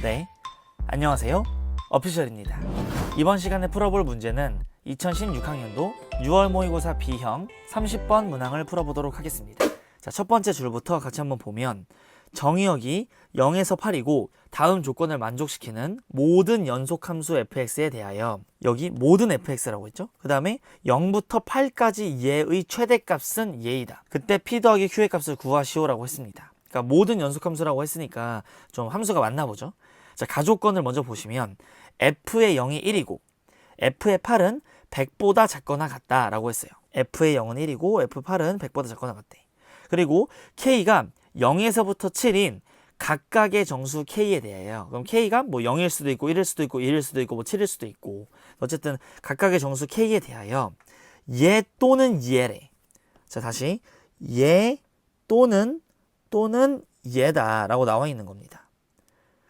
네, 안녕하세요. 어피셜입니다. 이번 시간에 풀어볼 문제는 2016학년도 6월 모의고사 B형 30번 문항을 풀어보도록 하겠습니다. 자, 첫 번째 줄부터 같이 한번 보면 정의역이 0에서 8이고 다음 조건을 만족시키는 모든 연속함수 fx에 대하여 여기 모든 fx라고 했죠. 그 다음에 0부터 8까지 얘의 최대값은 얘이다. 그때 p 더하기 q의 값을 구하시오라고 했습니다. 그러니까 모든 연속함수라고 했으니까 좀 함수가 맞나 보죠. 자, 가조건을 먼저 보시면 f의 0이 1이고 f의 8은 100보다 작거나 같다라고 했어요. f의 0은 1이고 f8은 100보다 작거나 같대. 그리고 k가 0에서부터 7인 각각의 정수 k에 대하여, 그럼 k가 뭐 0일 수도 있고 1일 수도 있고 1일 수도 있고 뭐 7일 수도 있고 어쨌든 각각의 정수 k에 대하여 얘 또는 얘래. 자, 다시 얘 또는 얘다 라고 나와 있는 겁니다.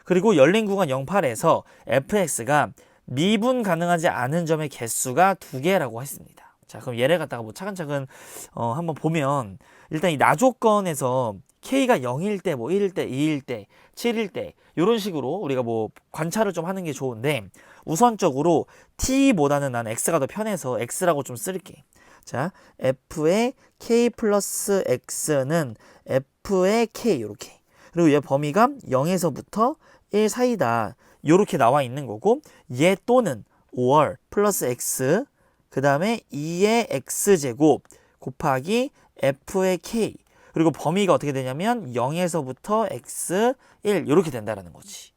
그리고 열린 구간 08에서 fx가 미분 가능하지 않은 점의 개수가 2개라고 했습니다. 자, 그럼 얘를 갖다가 뭐 차근차근 한번 보면 일단 이 나조건에서 k가 0일 때, 뭐 1일 때, 2일 때, 7일 때 이런 식으로 우리가 뭐 관찰을 좀 하는 게 좋은데 우선적으로 t보다는 난 x가 더 편해서 x라고 좀 쓸게. 자, f의 k 플러스 x는 f의 k 이렇게. 그리고 얘 범위가 0에서부터 1 사이다. 요렇게 나와 있는 거고 얘 또는 5월 플러스 x 그 다음에 2의 x제곱 곱하기 f의 k 그리고 범위가 어떻게 되냐면 0에서부터 x 1 이렇게 된다라는 거지.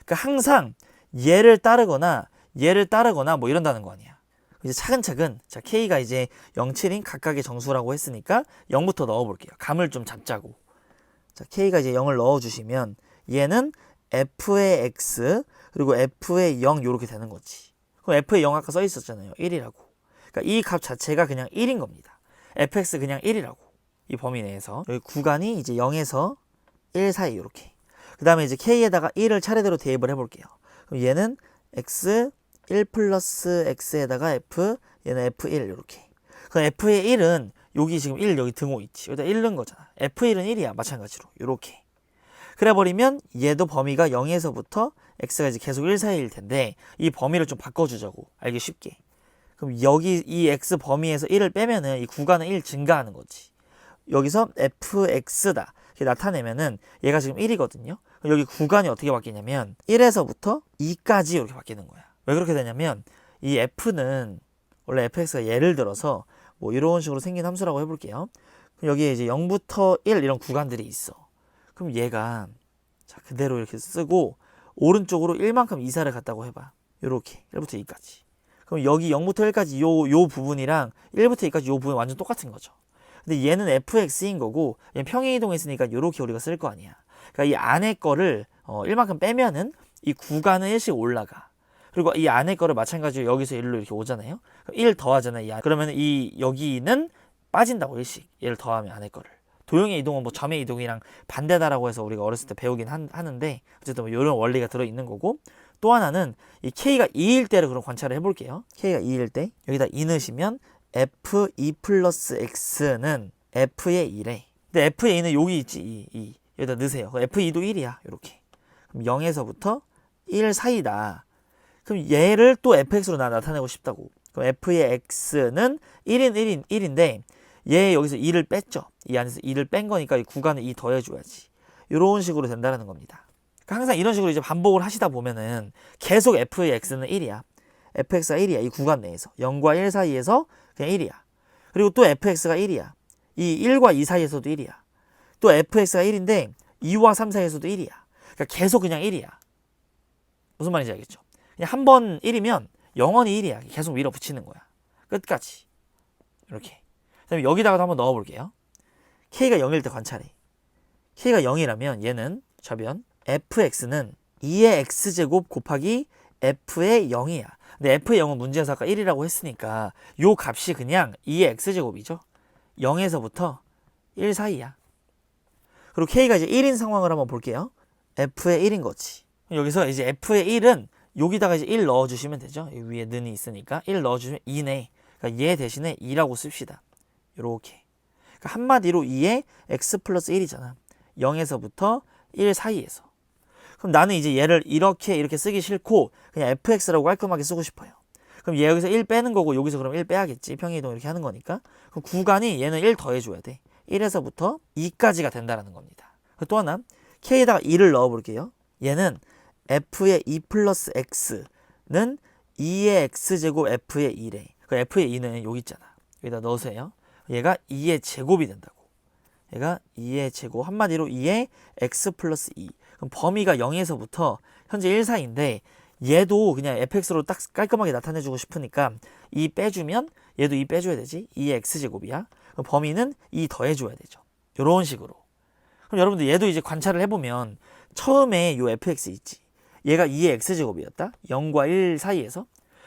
그러니까 항상 얘를 따르거나 뭐 이런다는 거 아니야. 이제 차근차근 자 k가 이제 0, 7인 각각의 정수라고 했으니까 0부터 넣어볼게요. 감을 좀 잡자고. 자, k가 이제 0을 넣어주시면 얘는 f의 x 그리고 f의 0 이렇게 되는 거지. 그럼 f의 0 아까 써 있었잖아요. 1이라고. 그러니까 이 값 자체가 그냥 1인 겁니다. fx 그냥 1이라고. 이 범위 내에서 여기 구간이 이제 0에서 1 사이 이렇게. 그 다음에 이제 k에다가 1을 차례대로 대입을 해볼게요. 그럼 얘는 x 1 플러스 x에다가 f 얘는 f1 이렇게. 그럼 f의 1은 여기 지금 1 여기 등호 있지. 여기다 1 넣은 거잖아. f1은 1이야. 마찬가지로 이렇게. 그래 버리면 얘도 범위가 0에서부터 x가 이제 계속 1 사이일 텐데 이 범위를 좀 바꿔주자고. 알기 쉽게. 그럼 여기 이 x 범위에서 1을 빼면은 이 구간은 1 증가하는 거지. 여기서 fx다 이렇게 나타내면은 얘가 지금 1이거든요. 여기 구간이 어떻게 바뀌냐면 1에서부터 2까지 이렇게 바뀌는 거야. 왜 그렇게 되냐면 이 f는 원래 fx가 예를 들어서 뭐 이런 식으로 생긴 함수라고 해볼게요. 그럼 여기에 이제 0부터 1 이런 구간들이 있어. 그럼 얘가 자 그대로 이렇게 쓰고 오른쪽으로 1만큼 이사를 갔다고 해봐. 요렇게 1부터 2까지. 그럼 여기 0부터 1까지 요 부분이랑 1부터 2까지 요 부분 완전 똑같은 거죠. 근데 얘는 fx인 거고 얘는 평행 이동했으니까 요렇게 우리가 쓸 거 아니야. 그러니까 이 안에 거를 1만큼 빼면은 이 구간은 1씩 올라가. 그리고 이 안에 거를 마찬가지로 여기서 1로 이렇게 오잖아요. 1 더하잖아요. 그러면 이 여기는 빠진다고 1씩. 얘를 더하면 안에 거를. 도형의 이동은 뭐 점의 이동이랑 반대다라고 해서 우리가 어렸을 때 배우긴 하는데 어쨌든 뭐 이런 원리가 들어있는 거고 또 하나는 이 k가 2일 때를 그럼 관찰을 해볼게요. k가 2일 때 여기다 2 넣으시면 f2 플러스 x는 f의 2래. 근데 f의 2는 여기 있지 2. 여기다 넣으세요. f2도 1이야. 이렇게. 그럼 0에서부터 1 사이다. 그럼 얘를 또 fx로 나타내고 싶다고. 그럼 f의 x는 1인데 얘 여기서 2를 뺐죠. 이 안에서 2를 뺀 거니까 이 구간에 2 더해줘야지. 이런 식으로 된다는 겁니다. 그러니까 항상 이런 식으로 이제 반복을 하시다 보면은 계속 f의 x는 1이야. fx가 1이야. 이 구간 내에서. 0과 1 사이에서 그냥 1이야. 그리고 또 fx가 1이야. 이 1과 2 사이에서도 1이야. 또 fx가 1인데 2와 3 사이에서도 1이야. 그러니까 계속 그냥 1이야. 무슨 말인지 알겠죠? 그냥 한 번 1이면 영원히 1이야. 계속 밀어붙이는 거야. 끝까지. 이렇게. 그다음에 여기다가도 한번 넣어볼게요. k가 0일 때 관찰해. k가 0이라면 얘는 좌변 fx는 2의 x제곱 곱하기 f의 0이야. 근데 f의 0은 문제에서 아까 1이라고 했으니까 요 값이 그냥 2의 x제곱이죠. 0에서부터 1 사이야. 그리고 k가 이제 1인 상황을 한번 볼게요. f의 1인 거지. 여기서 이제 f의 1은 여기다가 이제 1 넣어주시면 되죠. 위에 는이 있으니까 1 넣어주시면 2네. 그러니까 얘 대신에 2라고 씁시다. 요렇게. 그러니까 한마디로 2의 x 플러스 1이잖아. 0에서부터 1 사이에서. 그럼 나는 이제 얘를 이렇게 쓰기 싫고 그냥 fx라고 깔끔하게 쓰고 싶어요. 그럼 얘 여기서 1 빼는 거고 여기서 그럼 1 빼야겠지. 평행이동 이렇게 하는 거니까. 그럼 구간이 얘는 1 더해줘야 돼. 1에서부터 2까지가 된다라는 겁니다. 또 하나 k에다가 2를 넣어볼게요. 얘는 f의 2 플러스 x는 2의 x제곱 f의 2래. 그 f의 2는 여기 있잖아. 여기다 넣으세요. 얘가 2의 제곱이 된다고. 얘가 2의 제곱, 한마디로 2의 x 플러스 2. 그럼 범위가 0에서부터 현재 1 사이인데 얘도 그냥 fx로 딱 깔끔하게 나타내주고 싶으니까 2 빼주면 얘도 2 빼줘야 되지. 2의 x제곱이야. 그럼 범위는 2 더해줘야 되죠. 이런 식으로. 그럼 여러분들 얘도 이제 관찰을 해보면 처음에 요 fx 있지. 얘가 2의 x제곱이었다. 0과 1 사이에서.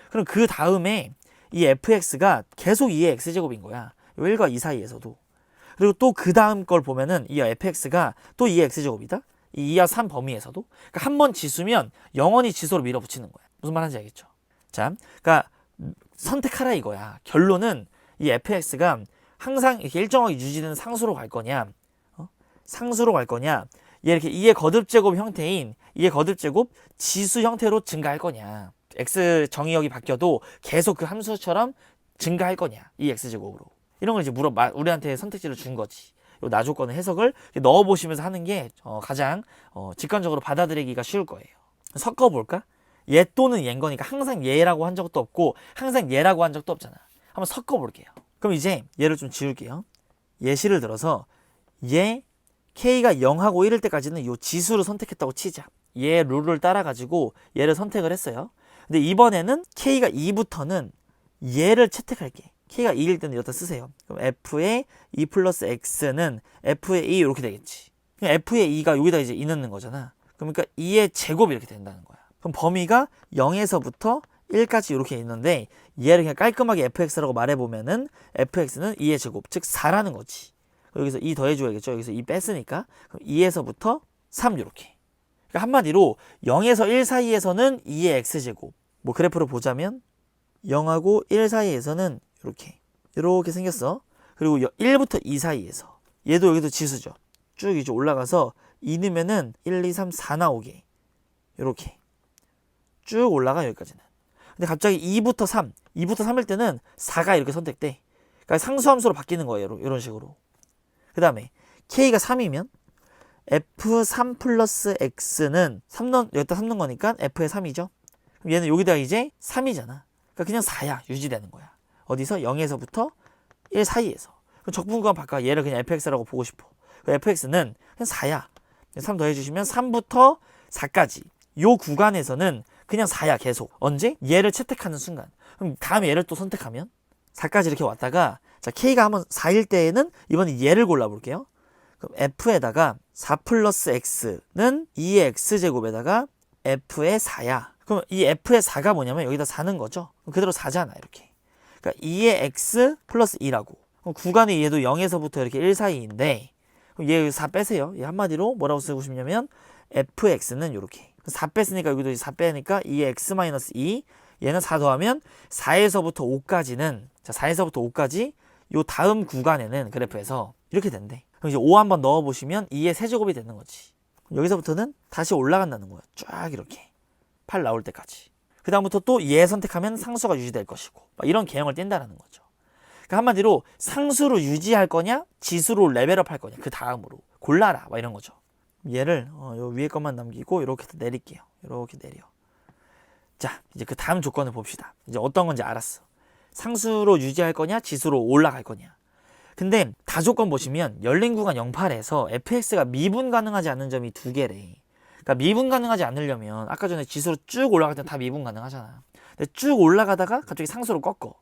그럼 그 다음에 이 fx가 계속 2의 x제곱인 거야. 요 1과 2 사이에서도. 그리고 또 그 다음 걸 보면은 이 fx가 또 2의 x제곱이다. 이 2와 3 범위에서도. 그러니까 한 번 지수면 영원히 지수로 밀어붙이는 거야. 무슨 말인지 알겠죠? 자, 그러니까 선택하라 이거야. 결론은 이 fx가 항상 이렇게 일정하게 유지되는 상수로 갈 거냐, 상수로 갈 거냐, 얘 이렇게 2의 거듭제곱 형태인 2의 거듭제곱 지수 형태로 증가할 거냐, x 정의역이 바뀌어도 계속 그 함수처럼 증가할 거냐, 이 x제곱으로. 이런 걸 이제 우리한테 선택지를 준 거지. 요 나조건의 해석을 넣어보시면서 하는 게 가장 직관적으로 받아들이기가 쉬울 거예요. 섞어볼까? 얘 또는 얘인 거니까 항상 얘라고 한 적도 없고 항상 얘라고 한 적도 없잖아. 한번 섞어볼게요. 그럼 이제 얘를 좀 지울게요. 예시를 들어서 얘 k가 0하고 1일 때까지는 요 지수를 선택했다고 치자. 얘 룰을 따라가지고 얘를 선택을 했어요. 근데 이번에는 k가 2부터는 얘를 채택할게. k가 2일 때는 여기다 쓰세요. 그럼 f의 2 플러스 x는 f의 2 이렇게 되겠지. 그럼 f의 2가 여기다 이제 2 넣는 거잖아. 그러니까 2의 제곱이 이렇게 된다는 거야. 그럼 범위가 0에서부터 1까지 이렇게 있는데 얘를 그냥 깔끔하게 fx라고 말해보면은 fx는 2의 제곱, 즉 4라는 거지. 여기서 2 더해줘야겠죠. 여기서 2 뺐으니까. 그럼 2에서부터 3 이렇게. 그러니까 한마디로 0에서 1 사이에서는 2의 x제곱. 뭐 그래프로 보자면 0하고 1 사이에서는 이렇게 생겼어. 그리고 1부터 2 사이에서 얘도 여기도 지수죠. 쭉 이제 올라가서 2 넣으면은 1, 2, 3, 4 나오게 이렇게 쭉 올라가 여기까지는. 근데 갑자기 2부터 3일 때는 4가 이렇게 선택돼. 그러니까 상수함수로 바뀌는 거예요. 이런 식으로. 그 다음에 k가 3이면 f3 플러스 x는 여기다 3 넣은 거니까 f의 3이죠. 그럼 얘는 여기다가 이제 3이잖아. 그러니까 그냥 4야. 유지되는 거야. 어디서? 0에서부터 1 사이에서. 그럼 적분구간 바꿔. 얘를 그냥 fx라고 보고 싶어. fx는 그냥 4야. 3 더해주시면 3부터 4까지. 요 구간에서는 그냥 4야 계속. 언제? 얘를 채택하는 순간. 그럼 다음에 얘를 또 선택하면 4까지 이렇게 왔다가 자 k가 한번 4일 때에는 이번에 얘를 골라볼게요. 그럼 f에다가 4 플러스 x는 2의 x제곱에다가 f의 4야. 그럼 이 f의 4가 뭐냐면 여기다 4는 거죠. 그럼 그대로 4잖아 이렇게. 그러니까 2의 x 플러스 2라고. 그럼 구간이 얘도 0에서부터 이렇게 1 사이인데 그럼 얘 4 빼세요. 얘 한마디로 뭐라고 쓰고 싶냐면 fx는 이렇게. 4 뺐으니까 여기도 4 빼니까 2의 x 마이너스 2. 얘는 4 더하면 4에서부터 5까지는 자 4에서부터 5까지 요 다음 구간에는 그래프에서 이렇게 된대. 그럼 이제 5 한번 넣어보시면 2의 세제곱이 되는 거지. 여기서부터는 다시 올라간다는 거야. 쫙 이렇게 8 나올 때까지. 그 다음부터 또 얘 선택하면 상수가 유지될 것이고 막 이런 개형을 띈다는 거죠. 그러니까 한마디로 상수로 유지할 거냐 지수로 레벨업 할 거냐 그 다음으로 골라라 막 이런 거죠. 얘를 요 위에 것만 남기고 이렇게 내릴게요. 이렇게 내려. 자 이제 그 다음 조건을 봅시다. 이제 어떤 건지 알았어. 상수로 유지할 거냐 지수로 올라갈 거냐. 근데 다조건 보시면 열린 구간 08에서 fx가 미분 가능하지 않는 점이 2개래. 그러니까 미분 가능하지 않으려면 아까 전에 지수로 쭉 올라갈 땐 다 미분 가능하잖아. 근데 쭉 올라가다가 갑자기 상수로 꺾어.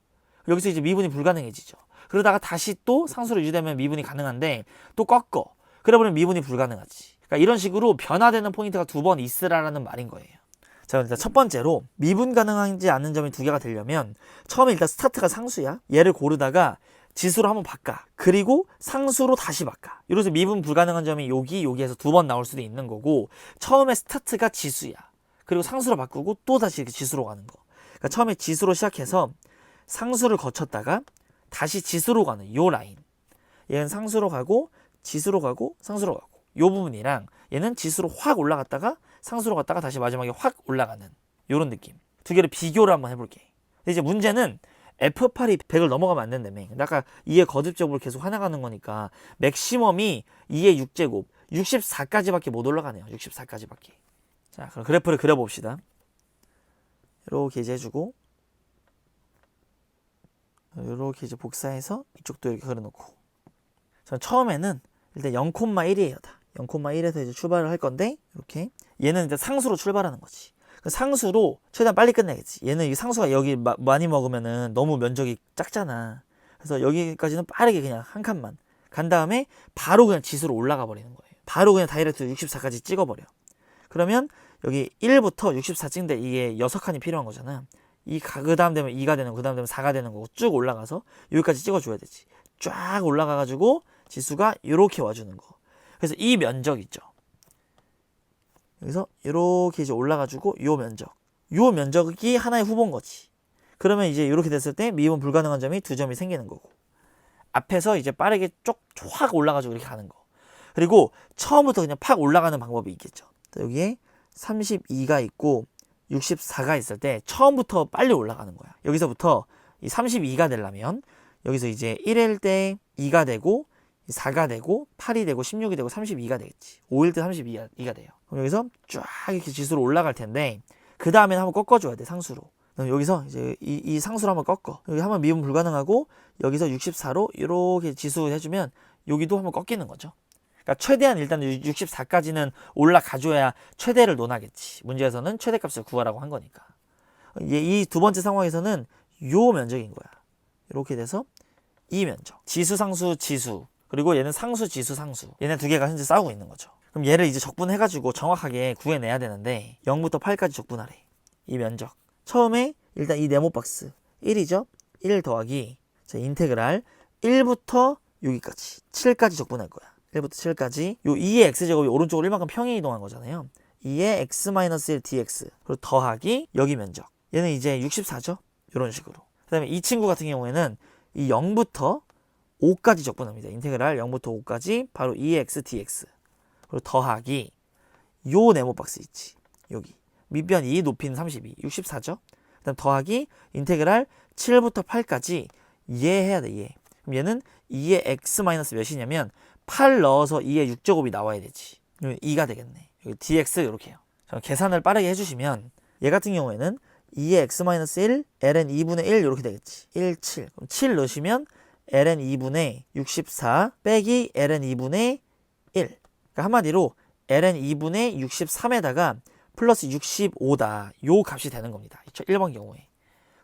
여기서 이제 미분이 불가능해지죠. 그러다가 다시 또 상수로 유지되면 미분이 가능한데 또 꺾어. 그러면 미분이 불가능하지. 그러니까 이런 식으로 변화되는 포인트가 2번 있으라라는 말인 거예요. 자, 일단 첫 번째로 미분 가능하지 않는 점이 2개가 되려면 처음에 일단 스타트가 상수야. 얘를 고르다가 지수로 한번 바꿔. 그리고 상수로 다시 바꿔. 이래서 미분 불가능한 점이 여기에서 2번 나올 수도 있는 거고 처음에 스타트가 지수야. 그리고 상수로 바꾸고 또 다시 이렇게 지수로 가는 거. 그러니까 처음에 지수로 시작해서 상수를 거쳤다가 다시 지수로 가는 요 라인. 얘는 상수로 가고 지수로 가고 상수로 가고 요 부분이랑 얘는 지수로 확 올라갔다가 상수로 갔다가 다시 마지막에 확 올라가는 요런 느낌. 두 개를 비교를 한번 해볼게. 근데 이제 문제는 F8이 100을 넘어가면 안 된다며. 아까 2의 거듭제곱을 계속 하나가는 거니까 맥시멈이 2의 6제곱 64까지밖에 못 올라가네요. 64까지밖에. 자, 그럼 그래프를 그려봅시다. 이렇게 이제 해주고 이렇게 이제 복사해서 이쪽도 이렇게 그려놓고. 전 처음에는 일단 0,1이에요. 다 0,1에서 이제 출발을 할 건데 이렇게 얘는 이제 상수로 출발하는 거지. 상수로 최대한 빨리 끝내야겠지. 얘는 이 상수가 여기 많이 먹으면은 너무 면적이 작잖아. 그래서 여기까지는 빠르게 그냥 한 칸만 간 다음에 바로 그냥 지수로 올라가 버리는 거예요. 바로 그냥 다이렉트 64까지 찍어버려. 그러면 여기 1부터 64 찍는데 이게 6칸이 필요한 거잖아. 그 다음 되면 2가 되는 거, 그 다음 되면 4가 되는 거고 쭉 올라가서 여기까지 찍어줘야 되지. 쫙 올라가가지고 지수가 이렇게 와주는 거. 그래서 이 면적 있죠. 여기서 이렇게 이제 올라가지고 요 면적이 하나의 후보인 거지. 그러면 이제 이렇게 됐을 때 미분 불가능한 점이 2점이 생기는 거고. 앞에서 이제 빠르게 확 올라가지고 이렇게 가는 거. 그리고 처음부터 그냥 팍 올라가는 방법이 있겠죠. 여기에 32가 있고 64가 있을 때 처음부터 빨리 올라가는 거야. 여기서부터 이 32가 되려면 여기서 이제 1일 때 2가 되고 4가 되고 8이 되고 16이 되고 32가 되겠지. 5일 때 32가 돼요. 그럼 여기서 쫙 이렇게 지수로 올라갈 텐데 그 다음에는 한번 꺾어줘야 돼. 상수로. 그럼 여기서 이제 이 상수로 한번 꺾어. 여기 한번 미분 불가능하고 여기서 64로 이렇게 지수 해주면 여기도 한번 꺾이는 거죠. 그러니까 최대한 일단 64까지는 올라가줘야 최대를 논하겠지. 문제에서는 최대값을 구하라고 한 거니까. 이 두 번째 상황에서는 요 면적인 거야. 이렇게 돼서 이 면적. 지수, 상수, 지수. 그리고 얘는 상수, 지수, 상수. 얘네 두 개가 현재 싸우고 있는 거죠. 그럼 얘를 이제 적분해가지고 정확하게 구해내야 되는데 0부터 8까지 적분하래. 이 면적. 처음에 일단 이 네모 박스 1이죠. 1 더하기 자, 인테그랄 1부터 여기까지 7까지 적분할 거야. 1부터 7까지 요 2의 x제곱이 오른쪽으로 1만큼 평행 이동한 거잖아요. 2의 x-1 dx 그리고 더하기 여기 면적. 얘는 이제 64죠. 이런 식으로. 그 다음에 이 친구 같은 경우에는 이 0부터 5까지 적분합니다. 인테그랄 0부터 5까지 바로 2의 x dx 그리고 더하기 요 네모 박스 있지. 여기 밑변 2 높이는 32 64죠. 그 다음 더하기 인테그랄 7부터 8까지 이해해야 돼. 이해. 그럼 얘는 2의 x 마이너스 몇이냐면 8 넣어서 2의 6제곱이 나와야 되지. 2가 되겠네. 여기 dx 이렇게 해요. 계산을 빠르게 해주시면 얘 같은 경우에는 2의 x-1 ln 2분의 1 이렇게 되겠지. 1, 7. 그럼 7 넣으시면 ln 2분의 64 빼기 ln 2분의 1. 그러니까 한마디로 ln 2분의 63에다가 플러스 65다. 요 값이 되는 겁니다. 1번 경우에.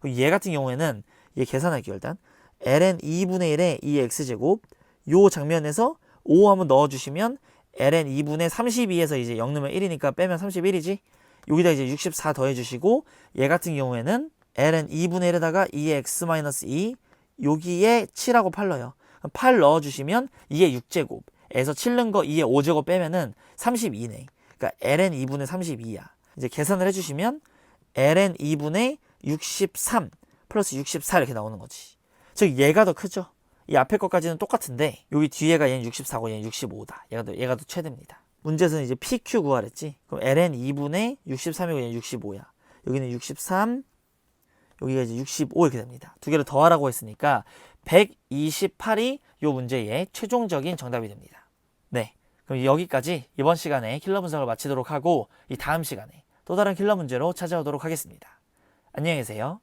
얘 같은 경우에는 얘 계산할게요. 일단 ln 2분의 1에 2의 x제곱 요 장면에서 5 한번 넣어주시면 ln 2분의 32에서 이제 0 넣으면 1이니까 빼면 31이지. 여기다 이제 64 더해주시고 얘 같은 경우에는 ln 2분의 1에다가 2의 x-2 여기에 7하고 8 넣어요. 8 넣어주시면 2의 6제곱에서 7 넣은 거 2의 5제곱 빼면은 32네. 그러니까 ln 2분의 32야. 이제 계산을 해주시면 ln 2분의 63 플러스 64 이렇게 나오는 거지. 즉 얘가 더 크죠. 이 앞에 것까지는 똑같은데 여기 뒤에가 얘는 64고 얘는 65다. 얘가 더 최대입니다. 문제에서는 이제 PQ 구하랬지. 그럼 ln 2분의 63이고 얘는 65야. 여기는 63, 여기가 이제 65 이렇게 됩니다. 두 개를 더하라고 했으니까 128이 요 문제의 최종적인 정답이 됩니다. 네, 그럼 여기까지 이번 시간에 킬러 분석을 마치도록 하고 이 다음 시간에 또 다른 킬러 문제로 찾아오도록 하겠습니다. 안녕히 계세요.